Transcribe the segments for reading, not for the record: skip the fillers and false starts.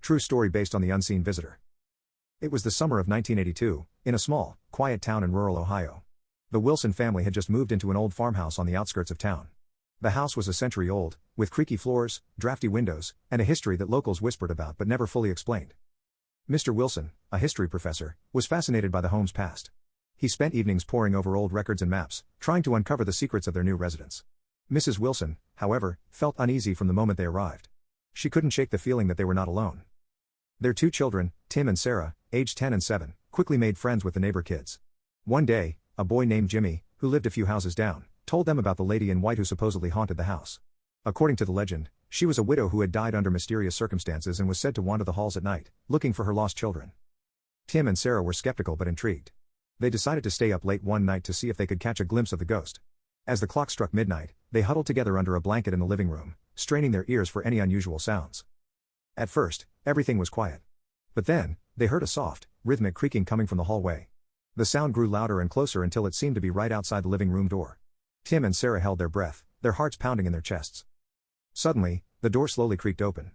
True story based on The Unseen Visitor. It was the summer of 1982, in a small, quiet town in rural Ohio. The Wilson family had just moved into an old farmhouse on the outskirts of town. The house was a century old, with creaky floors, drafty windows, and a history that locals whispered about but never fully explained. Mr. Wilson, a history professor, was fascinated by the home's past. He spent evenings poring over old records and maps, trying to uncover the secrets of their new residence. Mrs. Wilson, however, felt uneasy from the moment they arrived. She couldn't shake the feeling that they were not alone. Their two children, Tim and Sarah, aged 10 and 7, quickly made friends with the neighbor kids. One day, a boy named Jimmy, who lived a few houses down, told them about the lady in white who supposedly haunted the house. According to the legend, she was a widow who had died under mysterious circumstances and was said to wander the halls at night, looking for her lost children. Tim and Sarah were skeptical but intrigued. They decided to stay up late one night to see if they could catch a glimpse of the ghost. As the clock struck midnight, they huddled together under a blanket in the living room, straining their ears for any unusual sounds. At first, everything was quiet. But then, they heard a soft, rhythmic creaking coming from the hallway. The sound grew louder and closer until it seemed to be right outside the living room door. Tim and Sarah held their breath, their hearts pounding in their chests. Suddenly, the door slowly creaked open.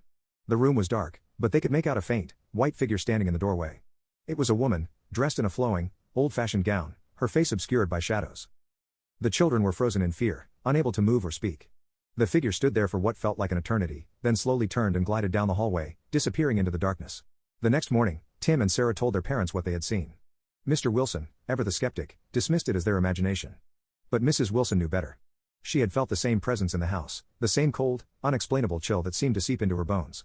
The room was dark, but they could make out a faint, white figure standing in the doorway. It was a woman, dressed in a flowing, old-fashioned gown, her face obscured by shadows. The children were frozen in fear, unable to move or speak. The figure stood there for what felt like an eternity, then slowly turned and glided down the hallway, disappearing into the darkness. The next morning, Tim and Sarah told their parents what they had seen. Mr. Wilson, ever the skeptic, dismissed it as their imagination. But Mrs. Wilson knew better. She had felt the same presence in the house, the same cold, unexplainable chill that seemed to seep into her bones.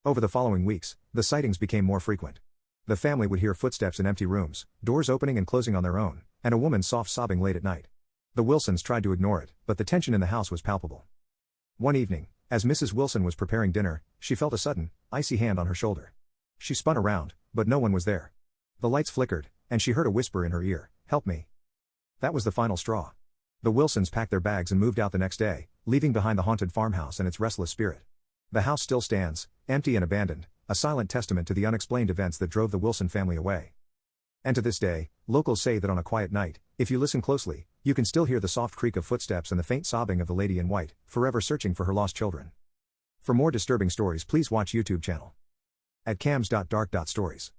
Over the following weeks, the sightings became more frequent. The family would hear footsteps in empty rooms, doors opening and closing on their own, and a woman soft sobbing late at night. The Wilsons tried to ignore it, but the tension in the house was palpable. One evening, as Mrs. Wilson was preparing dinner, she felt a sudden, icy hand on her shoulder. She spun around, but no one was there. The lights flickered, and she heard a whisper in her ear, "Help me." That was the final straw. The Wilsons packed their bags and moved out the next day, leaving behind the haunted farmhouse and its restless spirit. The house still stands, empty and abandoned, a silent testament to the unexplained events that drove the Wilson family away. And to this day, locals say that on a quiet night, if you listen closely, you can still hear the soft creak of footsteps and the faint sobbing of the lady in white, forever searching for her lost children. For more disturbing stories, please watch YouTube channel at cams.dark.stories.